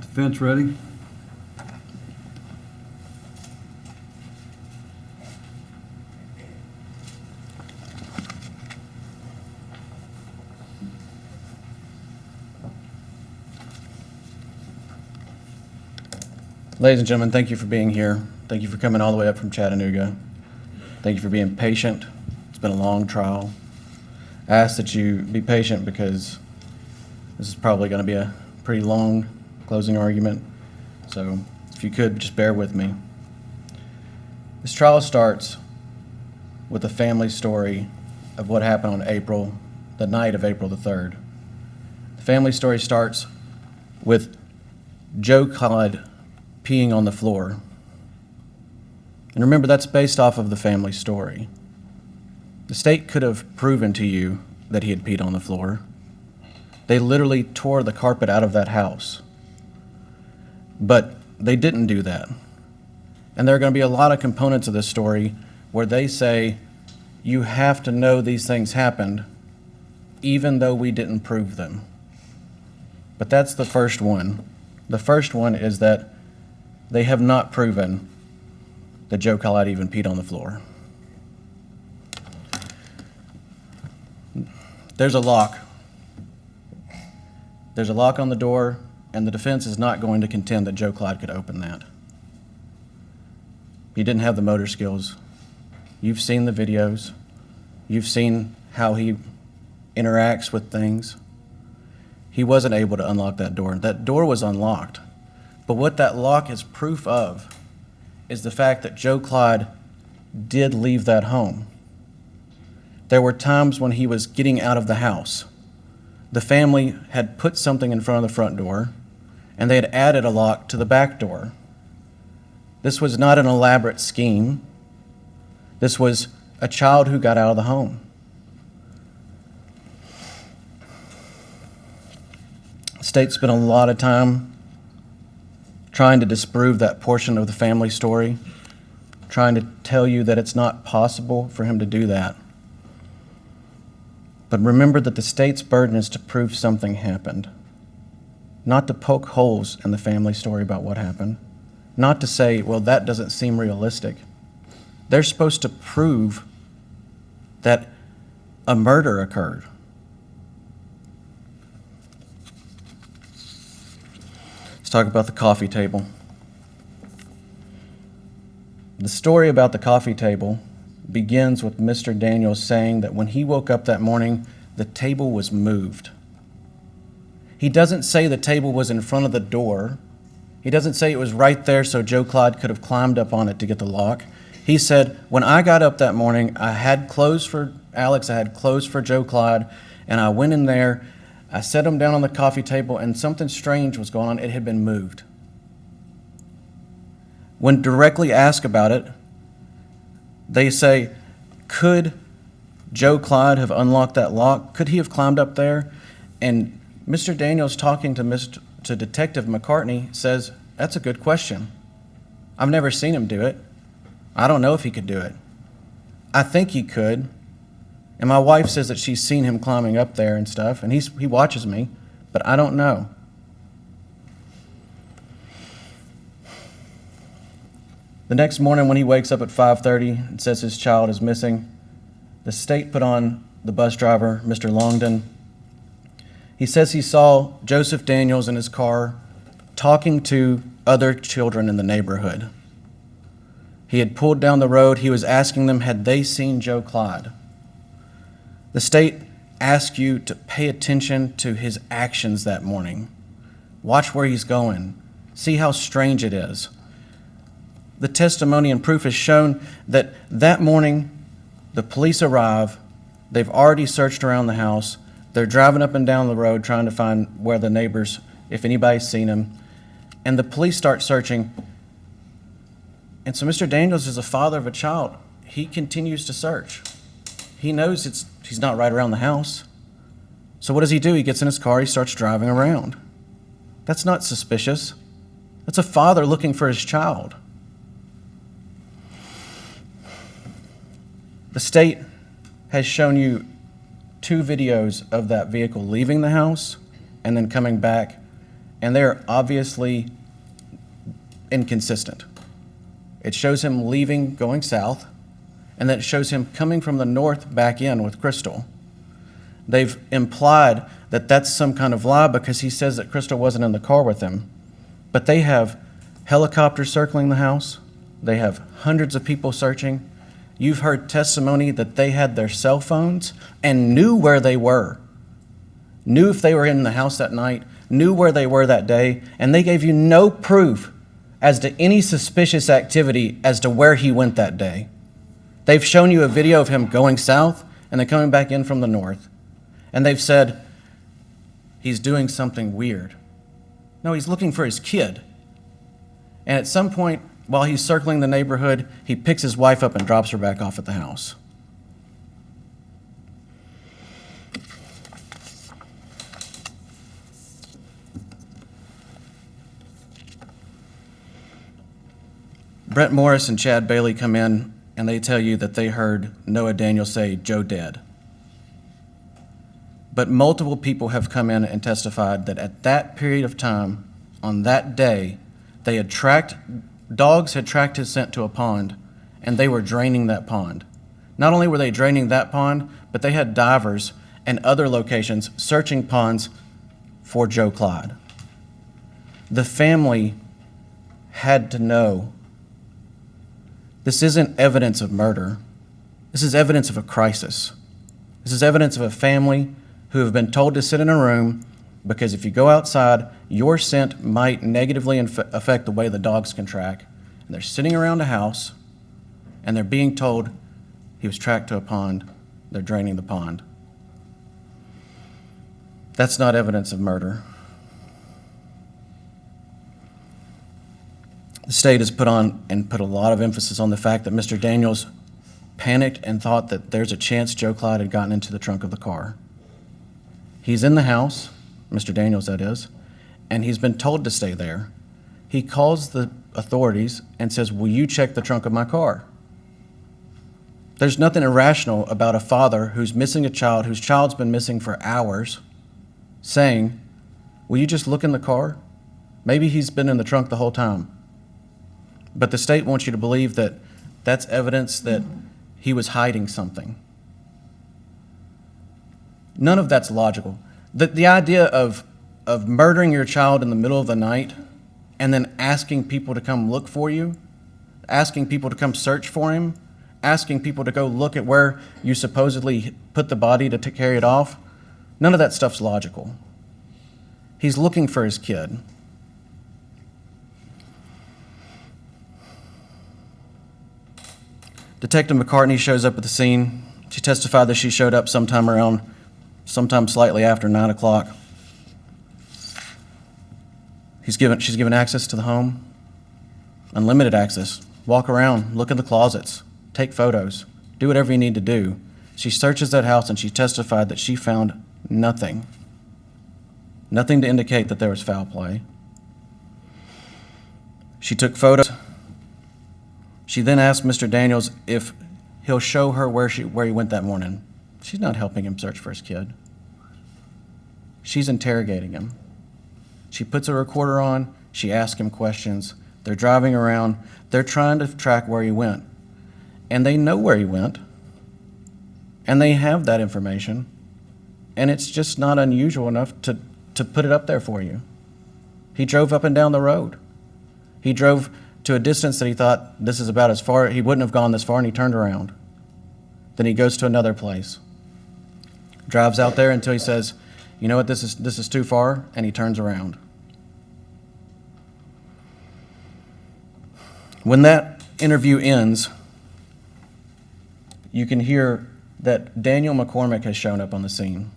Defense ready? Ladies and gentlemen, thank you for being here. Thank you for coming all the way up from Chattanooga. Thank you for being patient. It's been a long trial. I ask that you be patient because this is probably going to be a pretty long closing argument. So if you could, just bear with me. This trial starts with a family story of what happened on the night of April the 3rd. The family story starts with Joe Clyde peeing on the floor. And remember, that's based off of the family story. The state could have proven to you that he had peed on the floor. They literally tore the carpet out of that house. But they didn't do that. And there are going to be a lot of components of this story where they say, you have to know these things happened, even though we didn't prove them. But that's the first one. The first one is that they have not proven that Joe Clyde even peed on the floor. There's a lock. There's a lock on the door, and the defense is not going to contend that Joe Clyde could open that. He didn't have the motor skills. You've seen the videos. You've seen how he interacts with things. He wasn't able to unlock that door. That door was unlocked. But what that lock is proof of is the fact that Joe Clyde did leave that home. There were times when he was getting out of the house. The family had put something in front of the front door, and they had added a lock to the back door. This was not an elaborate scheme. This was a child who got out of the home. The state spent a lot of time trying to disprove that portion of the family story, trying to tell you that it's not possible for him to do that. But remember that the state's burden is to prove something happened, not to poke holes in the family story about what happened, not to say, well, that doesn't seem realistic. They're supposed to prove that a murder occurred. Let's talk about the coffee table. The story about the coffee table begins with Mr. Daniels saying that when he woke up that morning, the table was moved. He doesn't say the table was in front of the door. He doesn't say it was right there so Joe Clyde could have climbed up on it to get the lock. He said, when I got up that morning, I had clothes for Alex, I had clothes for Joe Clyde, and I went in there, I set him down on the coffee table, and something strange was going on. It had been moved. When directly asked about it, they say, could Joe Clyde have unlocked that lock? Could he have climbed up there? And Mr. Daniels, talking to Detective McCartney, says, that's a good question. I've never seen him do it. I don't know if he could do it. I think he could. And my wife says that she's seen him climbing up there and stuff, and he watches me, but I don't know. The next morning when he wakes up at 5:30 and says his child is missing, the state put on the bus driver, Mr. Longden. He says he saw Joseph Daniels in his car talking to other children in the neighborhood. He had pulled down the road. He was asking them, had they seen Joe Clyde? The state asks you to pay attention to his actions that morning. Watch where he's going. See how strange it is. The testimony and proof has shown that that morning the police arrive. They've already searched around the house. They're driving up and down the road trying to find where the neighbors, if anybody's seen him. And the police start searching. And so Mr. Daniels is a father of a child. He continues to search. He knows he's not right around the house. So what does he do? He gets in his car, he starts driving around. That's not suspicious. That's a father looking for his child. The state has shown you 2 videos of that vehicle leaving the house and then coming back and they're obviously inconsistent. It shows him leaving, going south, and then it shows him coming from the north back in with Crystal. They've implied that that's some kind of lie because he says that Crystal wasn't in the car with him. But they have helicopters circling the house. They have hundreds of people searching. You've heard testimony that they had their cell phones and knew where they were, knew if they were in the house that night, knew where they were that day, and they gave you no proof as to any suspicious activity as to where he went that day. They've shown you a video of him going south and then coming back in from the north. And they've said, he's doing something weird. No, he's looking for his kid. And at some point, while he's circling the neighborhood, he picks his wife up and drops her back off at the house. Brett Morris and Chad Bailey come in and they tell you that they heard Noah Daniels say, "Joe dead." But multiple people have come in and testified that at that period of time, on that day, dogs had tracked his scent to a pond, and they were draining that pond. Not only were they draining that pond, but they had divers and other locations searching ponds for Joe Clyde. The family had to know this isn't evidence of murder. This is evidence of a crisis. This is evidence of a family who have been told to sit in a room because if you go outside, your scent might negatively affect the way the dogs can track. And they're sitting around a house, and they're being told he was tracked to a pond. They're draining the pond. That's not evidence of murder. The state has put a lot of emphasis on the fact that Mr. Daniels panicked and thought that there's a chance Joe Clyde had gotten into the trunk of the car. He's in the house, Mr. Daniels that is, and he's been told to stay there. He calls the authorities and says, "Will you check the trunk of my car?" There's nothing irrational about a father who's missing a child, whose child's been missing for hours, saying, "Will you just look in the car? Maybe he's been in the trunk the whole time." But the state wants you to believe that that's evidence that he was hiding something. None of that's logical. The idea of murdering your child in the middle of the night and then asking people to come look for you, asking people to come search for him, asking people to go look at where you supposedly put the body to carry it off, none of that stuff's logical. He's looking for his kid. Detective McCartney shows up at the scene. She testified that she showed up sometime slightly after 9 o'clock. She's given access to the home, unlimited access. Walk around, look in the closets, take photos, do whatever you need to do. She searches that house and she testified that she found nothing to indicate that there was foul play. She took photos. She then asked Mr. Daniels if he'll show her where he went that morning. She's not helping him search for his kid. She's interrogating him. She puts a recorder on. She asks him questions. They're driving around. They're trying to track where he went. And they know where he went. And they have that information. And it's just not unusual enough to put it up there for you. He drove up and down the road. He drove to a distance that he thought this is about as far, he wouldn't have gone this far, and he turned around. Then he goes to another place. Drives out there until he says, "You know what, this is too far," and he turns around. When that interview ends, you can hear that Daniel McCormick has shown up on the scene.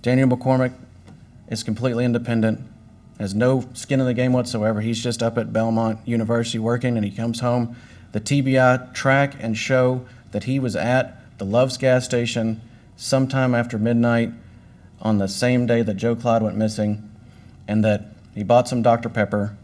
Daniel McCormick is completely independent, has no skin in the game whatsoever. He's just up at Belmont University working, and he comes home. The TBI track and show that he was at the Love's gas station sometime after midnight on the same day that Joe Clyde went missing, and that he bought some Dr. Pepper.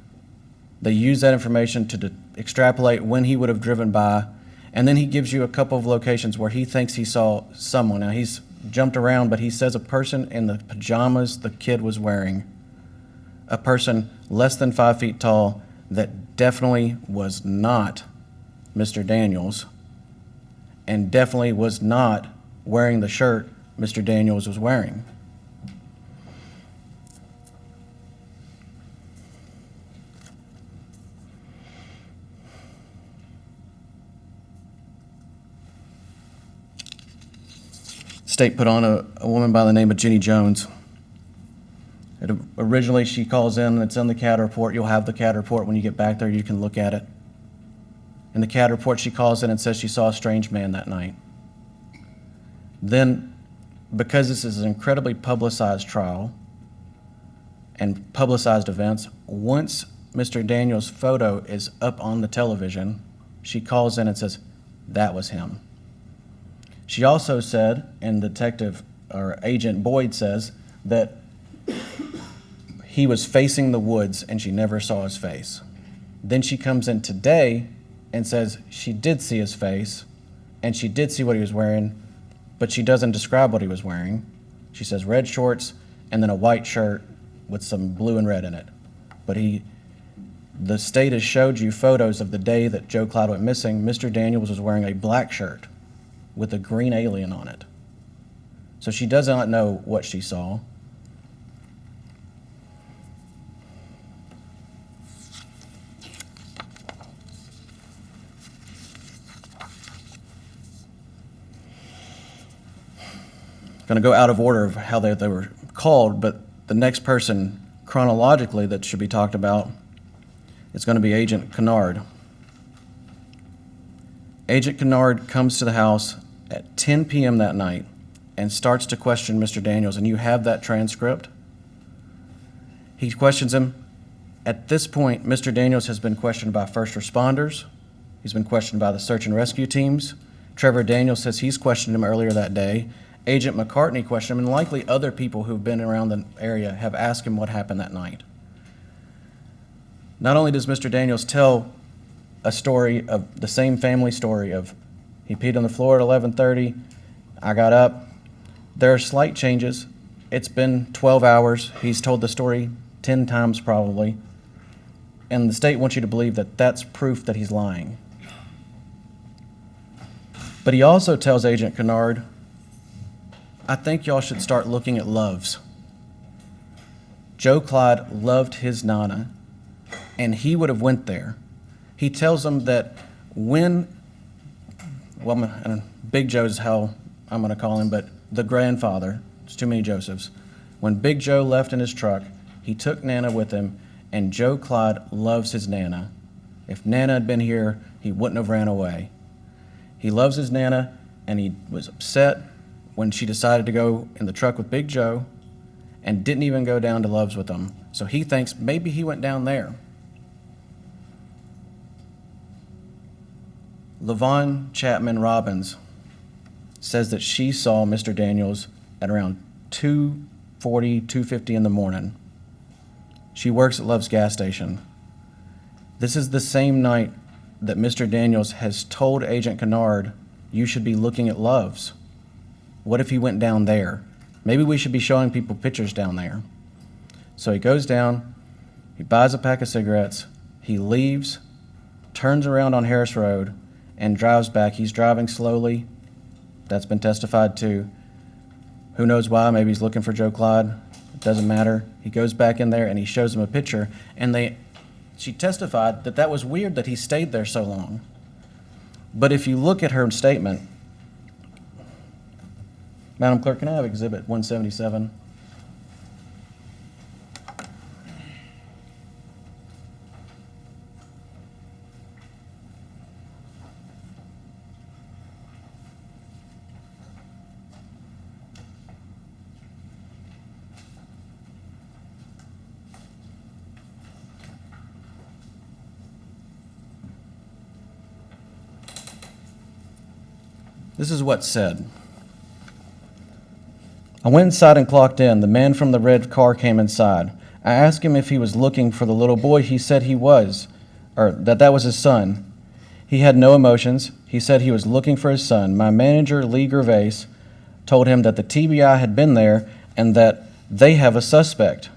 They use that information to extrapolate when he would have driven by, and then he gives you a couple of locations where he thinks he saw someone. Now, he's jumped around, but he says a person in the pajamas the kid was wearing a person less than 5 feet tall that definitely was not Mr. Daniels and definitely was not wearing the shirt Mr. Daniels was wearing. State put on a woman by the name of Jenny Jones. Originally, she calls in, and it's in the CAD report. You'll have the CAD report when you get back there. You can look at it. In the CAD report, she calls in and says she saw a strange man that night. Then, because this is an incredibly publicized trial and publicized events, once Mr. Daniels' photo is up on the television, she calls in and says, that was him. She also said, and Detective or Agent Boyd says, that he was facing the woods and she never saw his face. Then she comes in today and says she did see his face and she did see what he was wearing, but she doesn't describe what he was wearing. She says red shorts and then a white shirt with some blue and red in it. But the state has showed you photos of the day that Joe Clyde went missing. Mr. Daniels was wearing a black shirt with a green alien on it. So she does not know what she saw. Going to go out of order of how they were called, but the next person chronologically that should be talked about is going to be Agent Canard. Agent Canard comes to the house at 10 p.m. that night and starts to question Mr. Daniels, and you have that transcript. He questions him. At this point, Mr. Daniels has been questioned by first responders. He's been questioned by the search and rescue teams. Trevor Daniels says he's questioned him earlier that day. Agent McCartney questioned him, and likely other people who've been around the area have asked him what happened that night. Not only does Mr. Daniels tell a story of the same family story of he peed on the floor at 11:30, I got up. There are slight changes. It's been 12 hours. He's told the story 10 times probably. And the state wants you to believe that that's proof that he's lying. But he also tells Agent Canard, I think y'all should start looking at loves. Joe Clyde loved his Nana, and he would have went there. He tells them that when, Big Joe's how I'm going to call him, but the grandfather, it's too many Josephs. When Big Joe left in his truck, he took Nana with him, and Joe Clyde loves his Nana. If Nana had been here, he wouldn't have ran away. He loves his Nana, and he was upset when she decided to go in the truck with Big Joe and didn't even go down to Love's with him. So he thinks maybe he went down there. LaVon Chapman Robbins says that she saw Mr. Daniels at around 2:40, 2:50 in the morning. She works at Love's gas station. This is the same night that Mr. Daniels has told Agent Canard, you should be looking at Love's. What if he went down there? Maybe we should be showing people pictures down there. So he goes down, he buys a pack of cigarettes, he leaves, turns around on Harris Road, and drives back. He's driving slowly. That's been testified to. Who knows why? Maybe he's looking for Joe Clyde. It doesn't matter. He goes back in there and he shows him a picture, and she testified that was weird that he stayed there so long. But if you look at her statement, Madam Clerk, can I have Exhibit 177? This is what's said. I went inside and clocked in. The man from the red car came inside. I asked him if he was looking for the little boy. He said he was, or that was his son. He had no emotions. He said he was looking for his son. My manager, Lee Gervais, told him that the TBI had been there and that they have a suspect.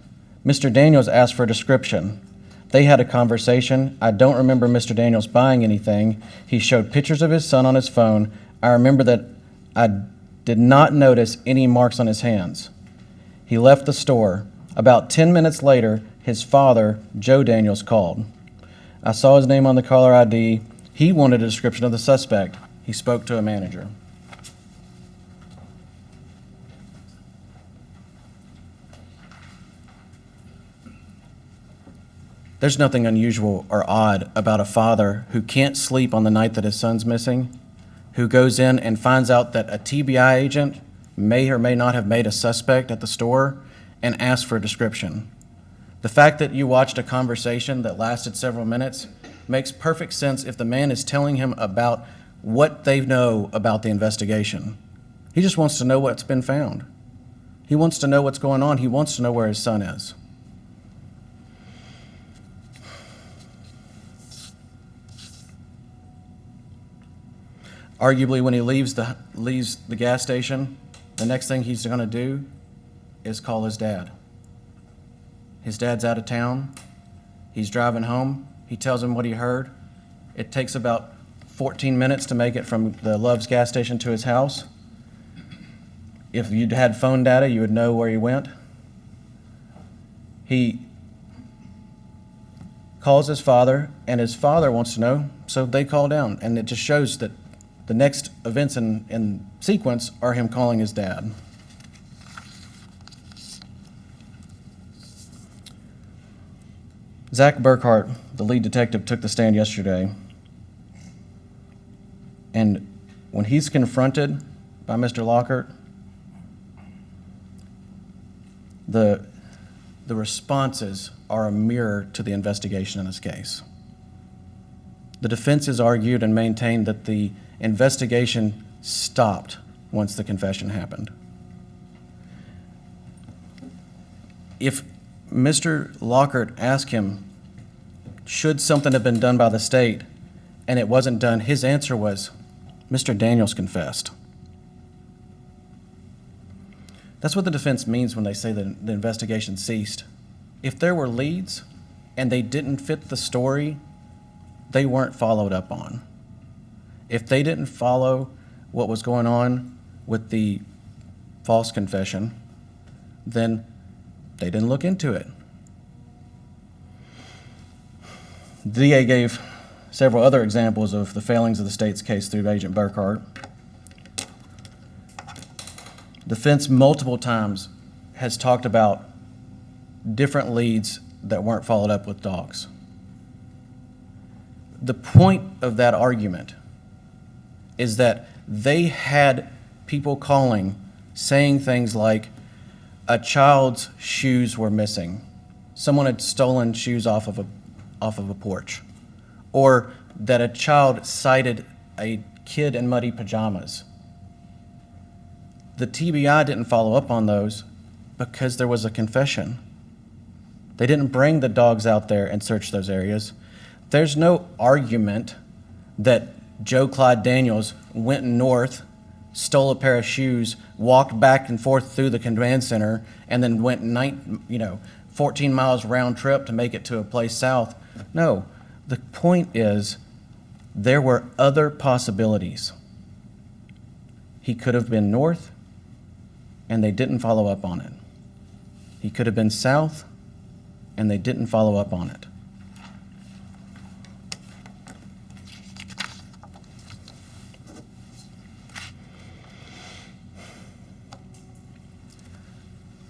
Mr. Daniels asked for a description. They had a conversation. I don't remember Mr. Daniels buying anything. He showed pictures of his son on his phone. I remember that I did not notice any marks on his hands. He left the store. About 10 minutes later, his father, Joe Daniels, called. I saw his name on the caller ID. He wanted a description of the suspect. He spoke to a manager. There's nothing unusual or odd about a father who can't sleep on the night that his son's missing, who goes in and finds out that a TBI agent may or may not have made a suspect at the store and asks for a description. The fact that you watched a conversation that lasted several minutes makes perfect sense if the man is telling him about what they know about the investigation. He just wants to know what's been found. He wants to know what's going on. He wants to know where his son is. Arguably, when he leaves the gas station, the next thing he's going to do is call his dad. His dad's out of town. He's driving home. He tells him what he heard. It takes about 14 minutes to make it from the Love's gas station to his house. If you'd had phone data, you would know where he went. He calls his father, and his father wants to know, so they call down. And it just shows that the next events in sequence are him calling his dad. Zach Burkhardt, the lead detective, took the stand yesterday. And when he's confronted by Mr. Lockhart, the responses are a mirror to the investigation in this case. The defense has argued and maintained that the investigation stopped once the confession happened. If Mr. Lockhart asked him, should something have been done by the state, and it wasn't done, his answer was, Mr. Daniels confessed. That's what the defense means when they say that the investigation ceased. If there were leads and they didn't fit the story, they weren't followed up on. If they didn't follow what was going on with the false confession, then they didn't look into it. The DA gave several other examples of the failings of the state's case through Agent Burkhardt. Defense multiple times has talked about different leads that weren't followed up with dogs. The point of that argument is that they had people calling, saying things like, a child's shoes were missing. Someone had stolen shoes off of a porch. Or that a child sighted a kid in muddy pajamas. The TBI didn't follow up on those because there was a confession. They didn't bring the dogs out there and search those areas. There's no argument that Joe Clyde Daniels went north, stole a pair of shoes, walked back and forth through the command center, and then went 14 miles round trip to make it to a place south. No, the point is there were other possibilities. He could have been north, and they didn't follow up on it. He could have been south, and they didn't follow up on it.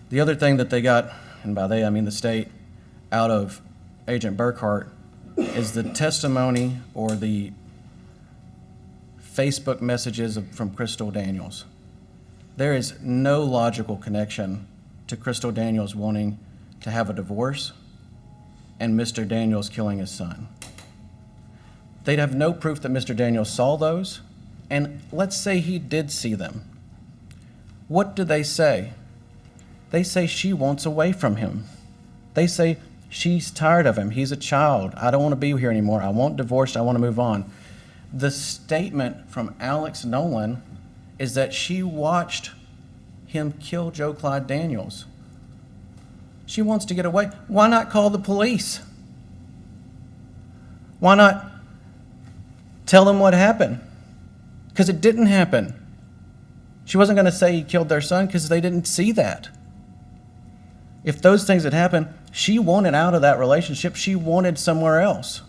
The other thing that they got, and by they I mean the state, out of Agent Burkhardt is the testimony or the Facebook messages from Crystal Daniels. There is no logical connection to Crystal Daniels wanting to have a divorce and Mr. Daniels killing his son. They'd have no proof that Mr. Daniels saw those, and let's say he did see them. What do they say? They say she wants away from him. They say she's tired of him. He's a child. I don't want to be here anymore. I want divorced. I want to move on. The statement from Alex Nolan is that she watched him kill Joe Clyde Daniels. She wants to get away. Why not call the police? Why not tell them what happened? Because it didn't happen. She wasn't going to say he killed their son because they didn't see that. If those things had happened, she wanted out of that relationship. She wanted somewhere else.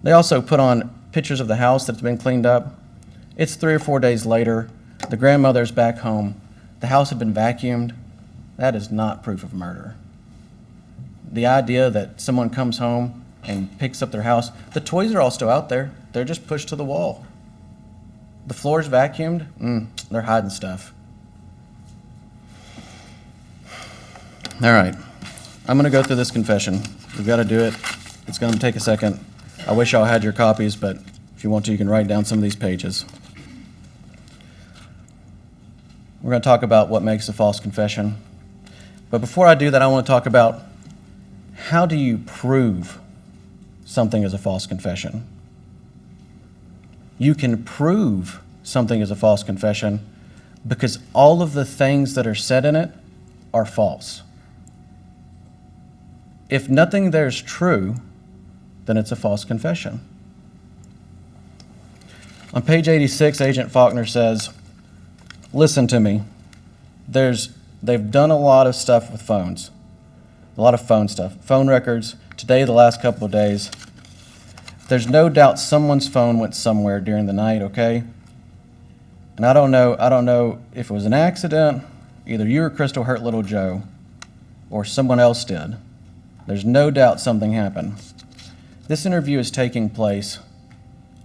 They also put on pictures of the house that's been cleaned up. It's 3 or 4 days later. The grandmother's back home. The house had been vacuumed. That is not proof of murder. The idea that someone comes home and picks up their house, the toys are all still out there. They're just pushed to the wall. The floor's vacuumed. They're hiding stuff. All right. I'm going to go through this confession. We've got to do it. It's going to take a second. I wish y'all had your copies, but if you want to, you can write down some of these pages. We're going to talk about what makes a false confession. But before I do that, I want to talk about how do you prove something is a false confession? You can prove something is a false confession because all of the things that are said in it are false. If nothing there's true, then it's a false confession. On page 86, Agent Faulkner says, listen to me. They've done a lot of stuff with phones, a lot of phone stuff, phone records. Today, the last couple of days, there's no doubt someone's phone went somewhere during the night, okay? And I don't know if it was an accident, either you or Crystal hurt little Joe, or someone else did. There's no doubt something happened. This interview is taking place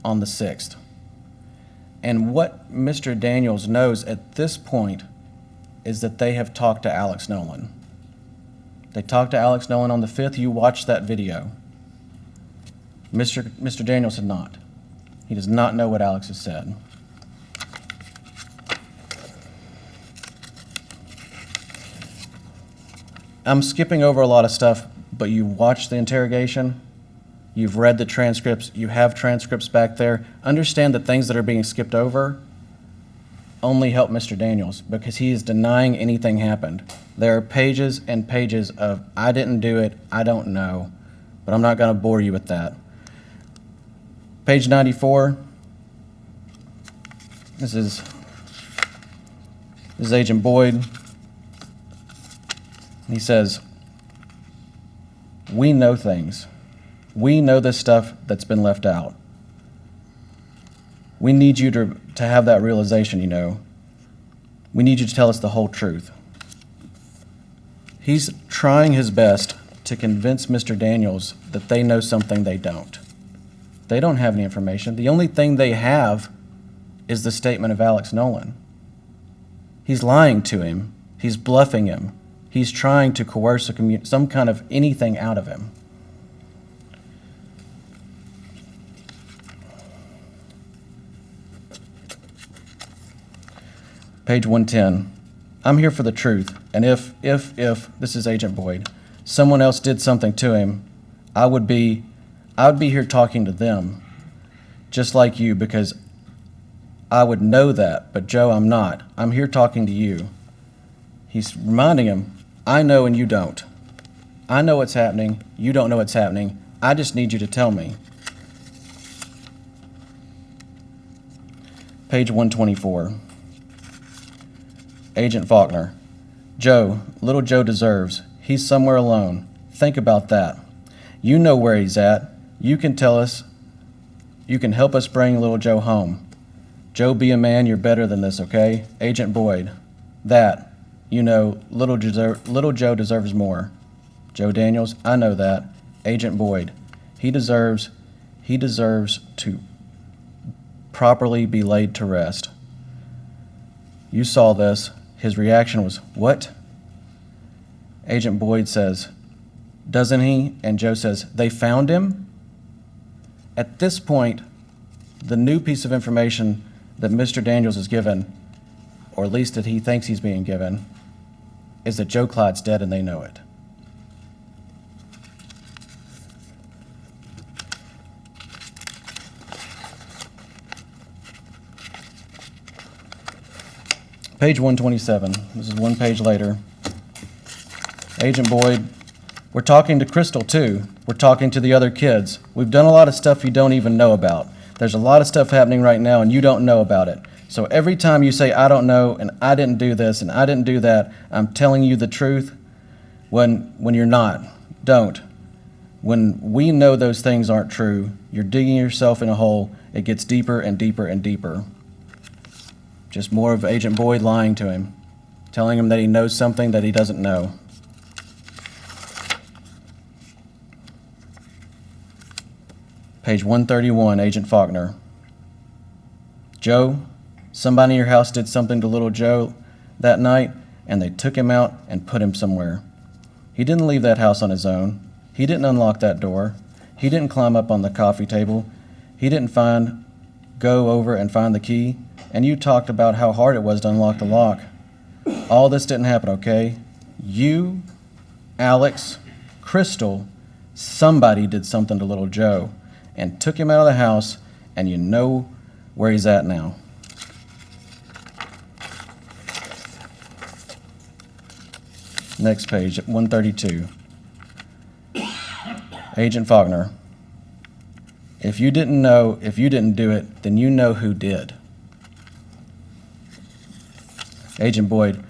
on the 6th. And what Mr. Daniels knows at this point is that they have talked to Alex Nolan. They talked to Alex Nolan on the 5th. You watched that video. Mr. Daniels had not. He does not know what Alex has said. I'm skipping over a lot of stuff, but you watched the interrogation. You've read the transcripts. You have transcripts back there. Understand that things that are being skipped over only help Mr. Daniels because he is denying anything happened. There are pages and pages of, I didn't do it, I don't know, but I'm not going to bore you with that. Page 94, this is Agent Boyd. He says, we know things. We know this stuff that's been left out. We need you to have that realization, you know. We need you to tell us the whole truth. He's trying his best to convince Mr. Daniels that they know something they don't. They don't have any information. The only thing they have is the statement of Alex Nolan. He's lying to him. He's bluffing him. He's trying to coerce some kind of anything out of him. Page 110. I'm here for the truth, and if this is Agent Boyd, someone else did something to him, I would be here talking to them, just like you, because I would know that, but Joe, I'm not. I'm here talking to you. He's reminding him, I know and you don't. I know what's happening. You don't know what's happening. I just need you to tell me. Page 124. Agent Faulkner. Joe, little Joe deserves. He's somewhere alone. Think about that. You know where he's at. You can tell us. You can help us bring little Joe home. Joe, be a man. You're better than this, okay? Agent Boyd. That. You know, little Joe deserves more. Joe Daniels, I know that. Agent Boyd. He deserves to properly be laid to rest. You saw this. His reaction was, what? Agent Boyd says, doesn't he? And Joe says, they found him? At this point, the new piece of information that Mr. Daniels is given, or at least that he thinks he's being given, is that Joe Clyde's dead and they know it. Page 127. This is one page later. Agent Boyd, we're talking to Crystal too. We're talking to the other kids. We've done a lot of stuff you don't even know about. There's a lot of stuff happening right now and you don't know about it. So every time you say, I don't know, and I didn't do this, and I didn't do that, I'm telling you the truth when you're not. Don't. When we know those things aren't true, you're digging yourself in a hole. It gets deeper and deeper and deeper. Just more of Agent Boyd lying to him, telling him that he knows something that he doesn't know. Page 131, Agent Faulkner. Joe, somebody in your house did something to little Joe that night, and they took him out and put him somewhere. He didn't leave that house on his own. He didn't unlock that door. He didn't climb up on the coffee table. He didn't go over and find the key. And you talked about how hard it was to unlock the lock. All this didn't happen, okay? You, Alex, Crystal, somebody did something to little Joe and took him out of the house, and you know where he's at now. Next page, 132. Agent Faulkner, if you didn't do it, then you know who did. Agent Boyd,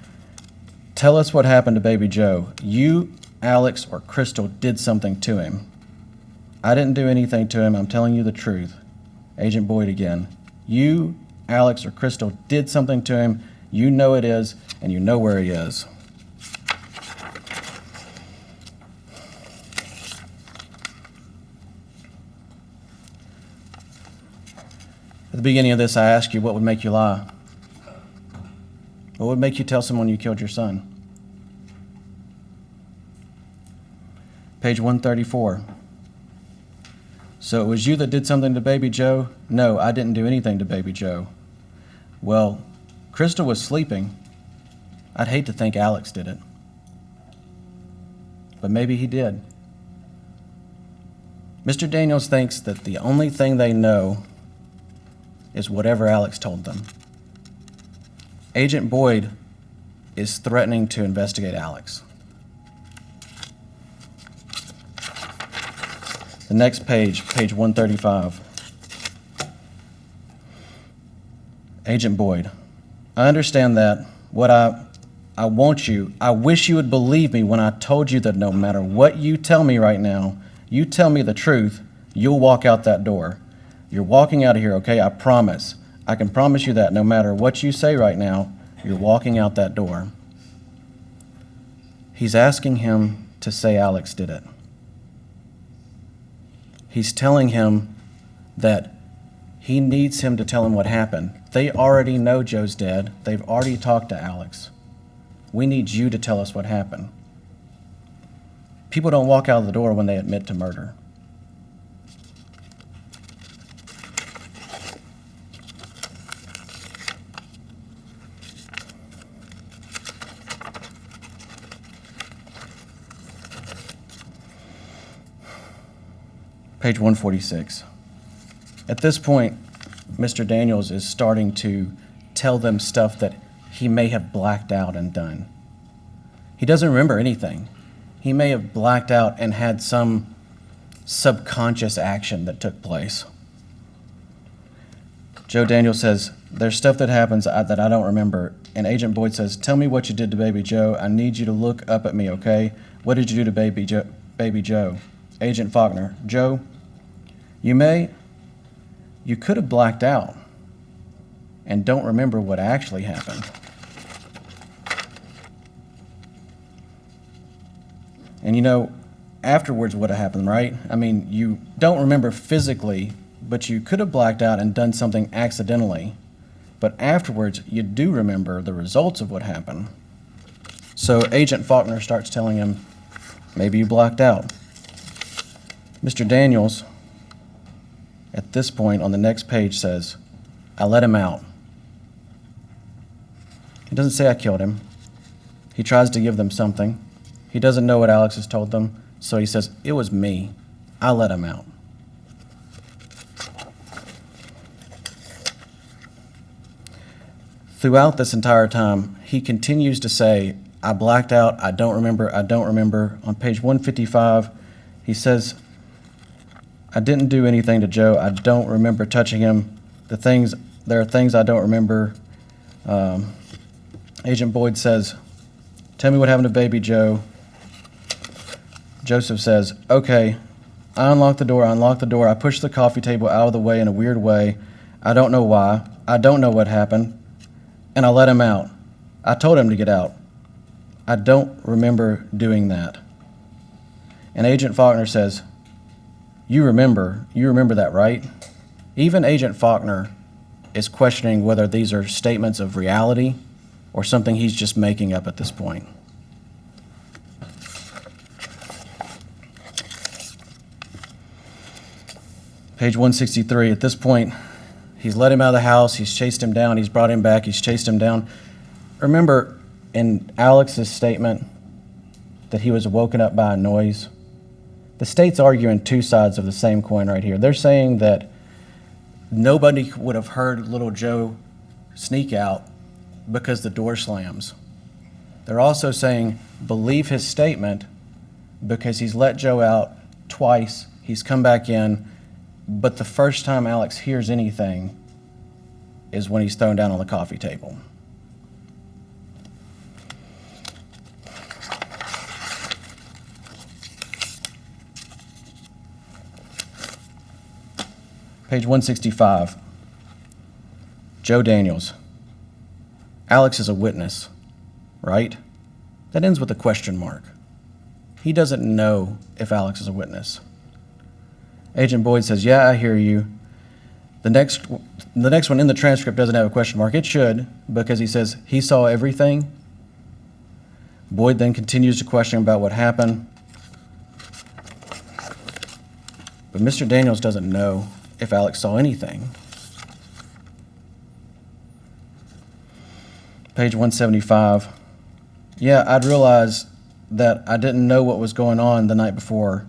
tell us what happened to baby Joe. You, Alex, or Crystal did something to him. I didn't do anything to him. I'm telling you the truth. Agent Boyd again. You, Alex, or Crystal did something to him. You know it is, and you know where he is. At the beginning of this, I asked you what would make you lie. What would make you tell someone you killed your son? Page 134. So it was you that did something to baby Joe? No, I didn't do anything to baby Joe. Well, Crystal was sleeping. I'd hate to think Alex did it. But maybe he did. Mr. Daniels thinks that the only thing they know is whatever Alex told them. Agent Boyd is threatening to investigate Alex. The next page, page 135. Agent Boyd, I understand that. What I wish you would believe me when I told you that no matter what you tell me right now, you tell me the truth, you'll walk out that door. You're walking out of here, okay? I promise. I can promise you that no matter what you say right now, you're walking out that door. He's asking him to say Alex did it. He's telling him that he needs him to tell him what happened. They already know Joe's dead. They've already talked to Alex. We need you to tell us what happened. People don't walk out of the door when they admit to murder. Page 146. At this point, Mr. Daniels is starting to tell them stuff that he may have blacked out and done. He doesn't remember anything. He may have blacked out and had some subconscious action that took place. Joe Daniels says, there's stuff that happens that I don't remember. And Agent Boyd says, tell me what you did to baby Joe. I need you to look up at me, okay? What did you do to baby Joe? Agent Faulkner, Joe, you could have blacked out and don't remember what actually happened. And you know, afterwards what happened, right? I mean, you don't remember physically, but you could have blacked out and done something accidentally. But afterwards, you do remember the results of what happened. So Agent Faulkner starts telling him, maybe you blacked out. Mr. Daniels, at this point on the next page, says, I let him out. He doesn't say I killed him. He tries to give them something. He doesn't know what Alex has told them, so he says, it was me. I let him out. Throughout this entire time, he continues to say, I blacked out, I don't remember, I don't remember. On page 155, he says, I didn't do anything to Joe, I don't remember touching him. There are things I don't remember. Agent Boyd says, tell me what happened to baby Joe. Joseph says, okay, I unlocked the door, I pushed the coffee table out of the way in a weird way. I don't know why, I don't know what happened, and I let him out. I told him to get out. I don't remember doing that. And Agent Faulkner says, you remember that, right? Even Agent Faulkner is questioning whether these are statements of reality or something he's just making up at this point. Page 163, at this point, he's let him out of the house, he's chased him down, he's brought him back, he's chased him down. Remember in Alex's statement that he was woken up by a noise? The state's arguing two sides of the same coin right here. They're saying that nobody would have heard little Joe sneak out because the door slams. They're also saying believe his statement because he's let Joe out twice, he's come back in, but the first time Alex hears anything is when he's thrown down on the coffee table. Page 165, Joe Daniels. Alex is a witness, right? That ends with a question mark. He doesn't know if Alex is a witness. Agent Boyd says, yeah, I hear you. The next one in the transcript doesn't have a question mark. It should, because he says he saw everything. Boyd then continues to question about what happened. But Mr. Daniels doesn't know if Alex saw anything. Page 175. Yeah, I'd realized that I didn't know what was going on the night before.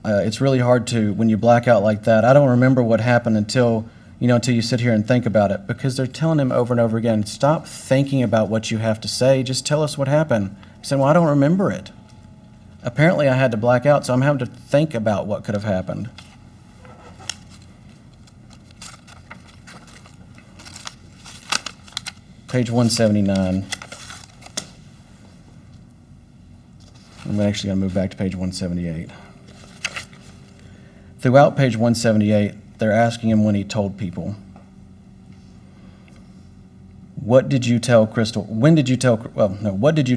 It's really hard to, when you black out like that, I don't remember what happened until you sit here and think about it, because they're telling him over and over again, stop thinking about what you have to say, just tell us what happened. He said, well, I don't remember it. Apparently I had to black out, so I'm having to think about what could have happened. Page 179. I'm actually going to move back to page 178. Throughout page 178, they're asking him when he told people. What did you tell Crystal? What did you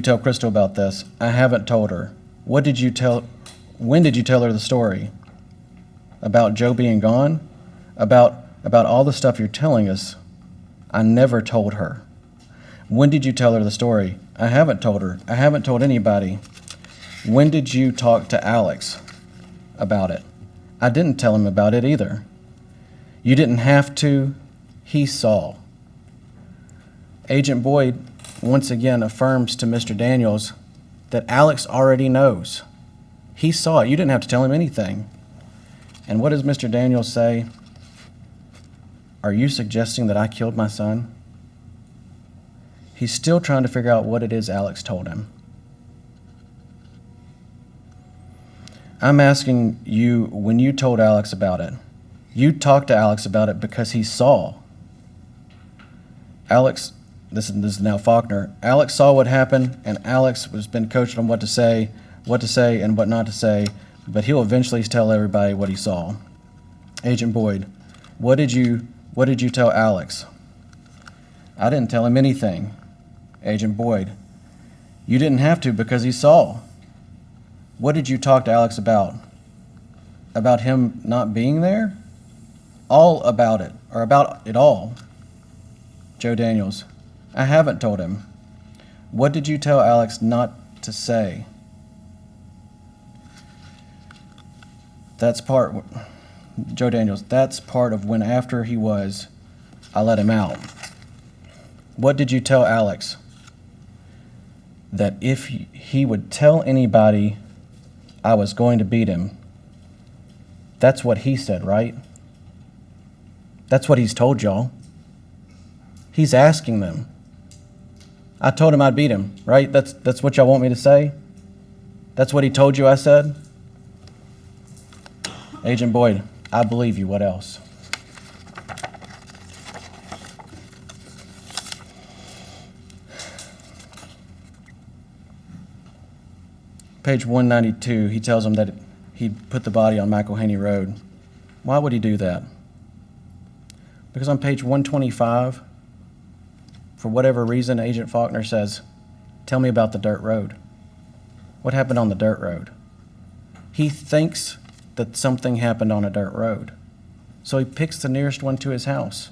tell Crystal about this? I haven't told her. When did you tell her the story? About Joe being gone? About all the stuff you're telling us? I never told her. When did you tell her the story? I haven't told her. I haven't told anybody. When did you talk to Alex about it? I didn't tell him about it either. You didn't have to. He saw. Agent Boyd once again affirms to Mr. Daniels that Alex already knows. He saw it. You didn't have to tell him anything. And what does Mr. Daniels say? Are you suggesting that I killed my son? He's still trying to figure out what it is Alex told him. I'm asking you, when you told Alex about it, you talked to Alex about it because he saw. Alex, this is now Faulkner, Alex saw what happened, and Alex has been coached on what to say and what not to say, but he'll eventually tell everybody what he saw. Agent Boyd, what did you tell Alex? I didn't tell him anything. Agent Boyd, you didn't have to because he saw. What did you talk to Alex about? About him not being there? All about it, or about it all. Joe Daniels, I haven't told him. What did you tell Alex not to say? Joe Daniels, that's part of when after he was, I let him out. What did you tell Alex? That if he would tell anybody I was going to beat him. That's what he said, right? That's what he's told y'all. He's asking them. I told him I'd beat him, right? That's what y'all want me to say? That's what he told you I said? Agent Boyd, I believe you. What else? Page 192, he tells him that he put the body on McElhaney Road. Why would he do that? Because on page 125, for whatever reason, Agent Faulkner says, tell me about the dirt road. What happened on the dirt road? He thinks that something happened on a dirt road. So he picks the nearest one to his house.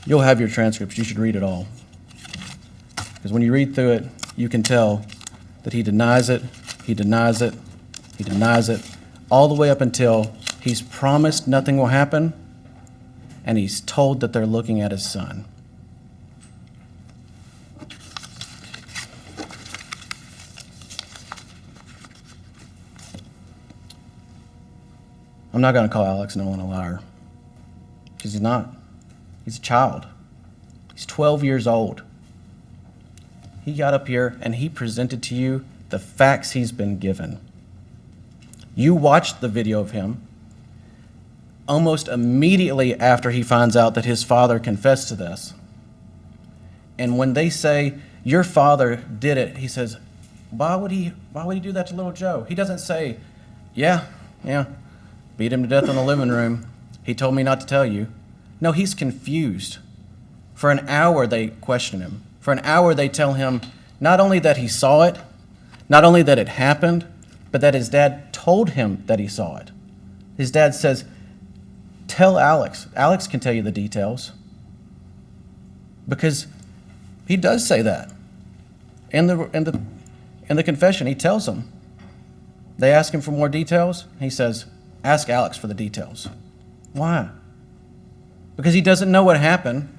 You'll have your transcripts. You should read it all. Because when you read through it, you can tell that he denies it, he denies it, he denies it, all the way up until he's promised nothing will happen, and he's told that they're looking at his son. I'm not going to call Alex Nolan a liar, because he's not. He's a child. He's 12 years old. He got up here and he presented to you the facts he's been given. You watched the video of him almost immediately after he finds out that his father confessed to this. And when they say, your father did it, he says, why would he do that to little Joe? He doesn't say, yeah, beat him to death in the living room. He told me not to tell you. No, he's confused. For an hour they question him. For an hour they tell him not only that he saw it, not only that it happened, but that his dad told him that he saw it. His dad says, tell Alex. Alex can tell you the details. Because he does say that. In the confession, he tells them. They ask him for more details. He says, ask Alex for the details. Why? Because he doesn't know what happened,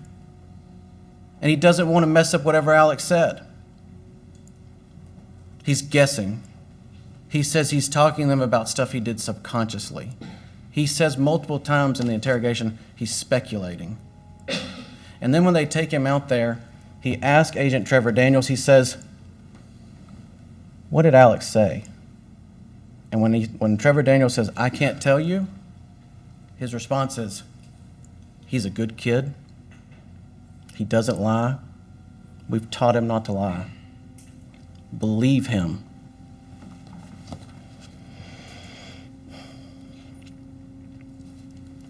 and he doesn't want to mess up whatever Alex said. He's guessing. He says he's talking to them about stuff he did subconsciously. He says multiple times in the interrogation, he's speculating. And then when they take him out there, he asks Agent Trevor Daniels, he says, what did Alex say? And when Trevor Daniels says, I can't tell you, his response is, he's a good kid. He doesn't lie. We've taught him not to lie. Believe him.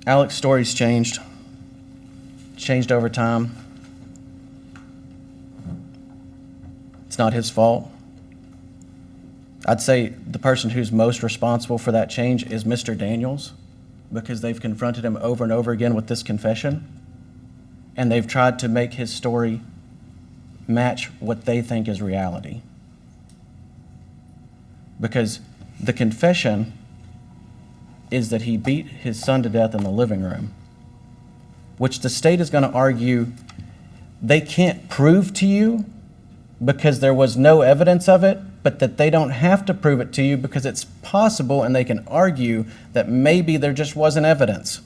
Alex's story's changed over time. It's not his fault. I'd say the person who's most responsible for that change is Mr. Daniels, because they've confronted him over and over again with this confession, and they've tried to make his story match what they think is reality. Because the confession is that he beat his son to death in the living room, which the state is going to argue they can't prove to you because there was no evidence of it, but that they don't have to prove it to you because it's possible, and they can argue that maybe there just wasn't evidence.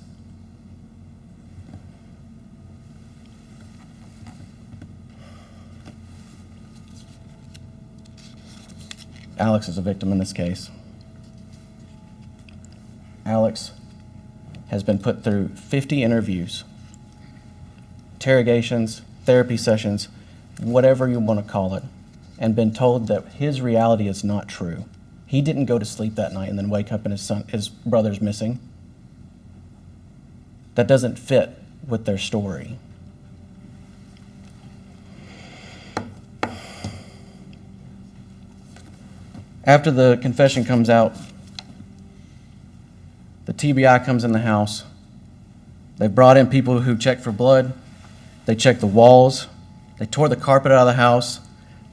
Alex is a victim in this case. Alex has been put through 50 interviews, interrogations, therapy sessions, whatever you want to call it, and been told that his reality is not true. He didn't go to sleep that night and then wake up and his brother's missing. That doesn't fit with their story. After the confession comes out, the TBI comes in the house. They brought in people who checked for blood. They checked the walls. They tore the carpet out of the house.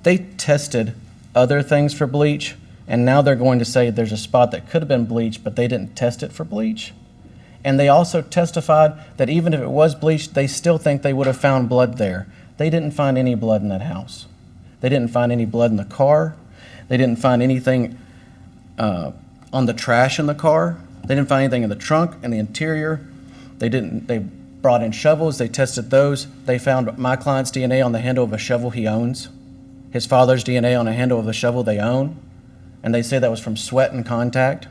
They tested other things for bleach, and now they're going to say there's a spot that could have been bleach, but they didn't test it for bleach. And they also testified that even if it was bleached, they still think they would have found blood there. They didn't find any blood in that house. They didn't find any blood in the car. They didn't find anything on the trash in the car. They didn't find anything in the trunk and the interior. They brought in shovels, they tested those. They found my client's DNA on the handle of a shovel he owns, his father's DNA on a handle of the shovel they own, and they say that was from sweat and contact.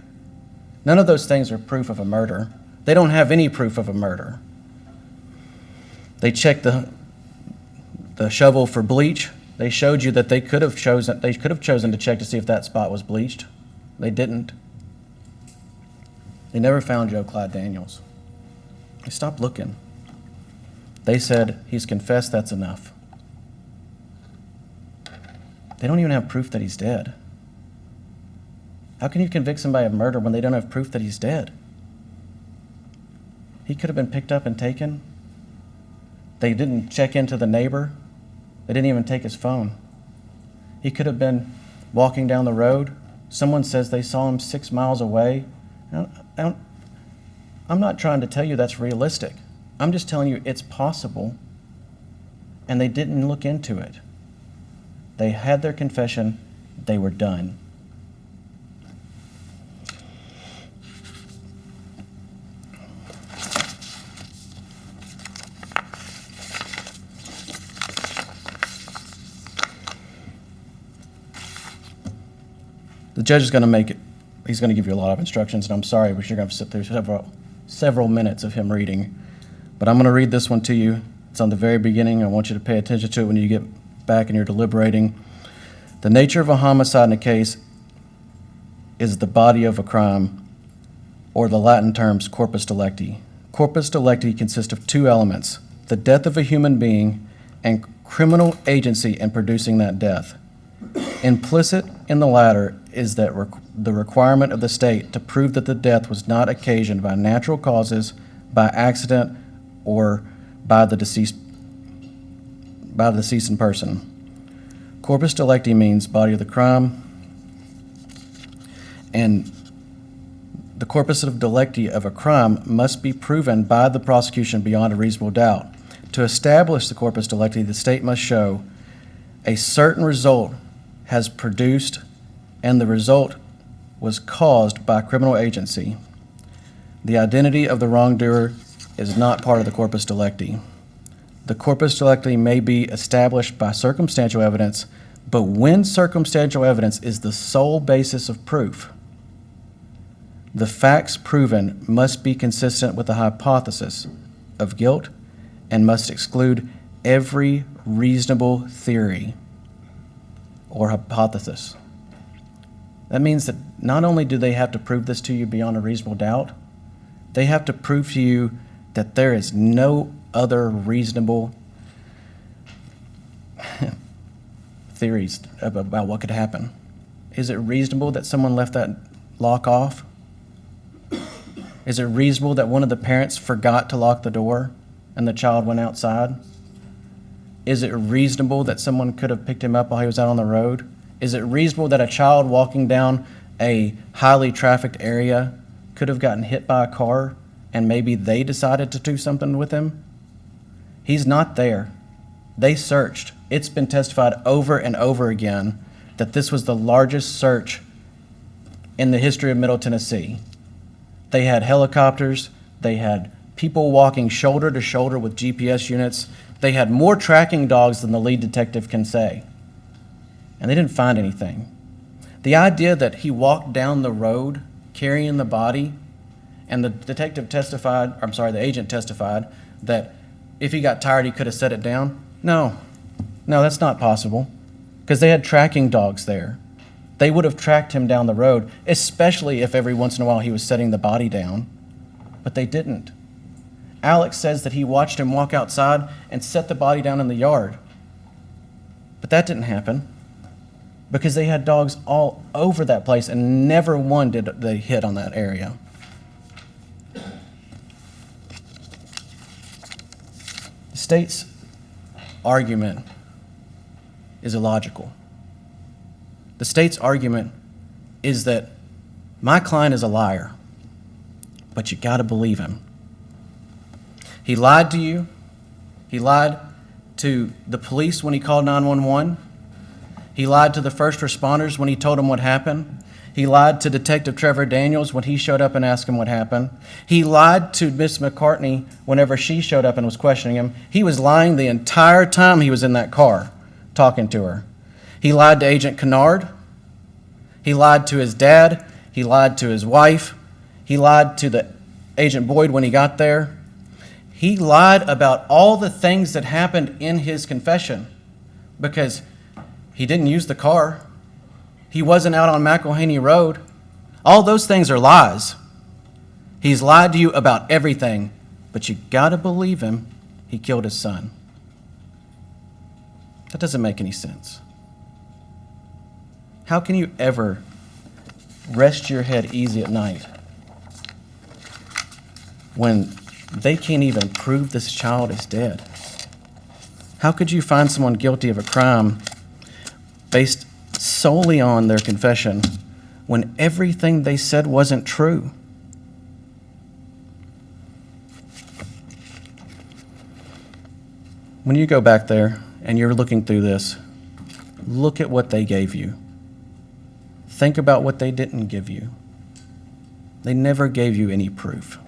None of those things are proof of a murder. They don't have any proof of a murder. They checked the shovel for bleach. They showed you that they could have chosen to check to see if that spot was bleached. They didn't. They never found Joe Clyde Daniels. They stopped looking. They said, he's confessed, that's enough. They don't even have proof that he's dead. How can you convict somebody of murder when they don't have proof that he's dead? He could have been picked up and taken. They didn't check into the neighbor. They didn't even take his phone. He could have been walking down the road. Someone says they saw him 6 miles away. I'm not trying to tell you that's realistic. I'm just telling you it's possible, and they didn't look into it. They had their confession. They were done. The judge is going to make it. He's going to give you a lot of instructions, and I'm sorry, but you're going to sit through several minutes of him reading. But I'm going to read this one to you. It's on the very beginning. I want you to pay attention to it when you get back and you're deliberating. The nature of a homicide in a case is the body of a crime, or the Latin terms corpus delicti. Corpus delicti consists of two elements: the death of a human being and criminal agency in producing that death. Implicit in the latter is that the requirement of the state to prove that the death was not occasioned by natural causes, by accident, or by the deceased person. Corpus delicti means body of the crime, and the corpus of delicti of a crime must be proven by the prosecution beyond a reasonable doubt. To establish the corpus delicti, the state must show a certain result has produced, and the result was caused by criminal agency. The identity of the wrongdoer is not part of the corpus delicti. The corpus delicti may be established by circumstantial evidence, but when circumstantial evidence is the sole basis of proof, the facts proven must be consistent with the hypothesis of guilt and must exclude every reasonable theory or hypothesis. That means that not only do they have to prove this to you beyond a reasonable doubt, they have to prove to you that there is no other reasonable theories about what could happen. Is it reasonable that someone left that lock off? Is it reasonable that one of the parents forgot to lock the door and the child went outside? Is it reasonable that someone could have picked him up while he was out on the road? Is it reasonable that a child walking down a highly trafficked area could have gotten hit by a car and maybe they decided to do something with him? He's not there. They searched. It's been testified over and over again that this was the largest search in the history of Middle Tennessee. They had helicopters. They had people walking shoulder to shoulder with GPS units. They had more tracking dogs than the lead detective can say. And they didn't find anything. The idea that he walked down the road carrying the body, and the agent testified that if he got tired, he could have set it down. No, that's not possible, because they had tracking dogs there. They would have tracked him down the road, especially if every once in a while he was setting the body down, but they didn't. Alex says that he watched him walk outside and set the body down in the yard, but that didn't happen because they had dogs all over that place and never one did they hit on that area. The state's argument is illogical. The state's argument is that my client is a liar, but you got to believe him. He lied to you. He lied to the police when he called 911. He lied to the first responders when he told them what happened. He lied to Detective Trevor Daniels when he showed up and asked him what happened. He lied to Miss McCartney whenever she showed up and was questioning him. He was lying the entire time he was in that car talking to her. He lied to Agent Canard. He lied to his dad. He lied to his wife. He lied to the Agent Boyd when he got there. He lied about all the things that happened in his confession because he didn't use the car. He wasn't out on McElhaney Road. All those things are lies. He's lied to you about everything, but you gotta believe him. He killed his son. That doesn't make any sense. How can you ever rest your head easy at night when they can't even prove this child is dead? How could you find someone guilty of a crime based solely on their confession when everything they said wasn't true? When you go back there and you're looking through this, look at what they gave you. Think about what they didn't give you. They never gave you any proof.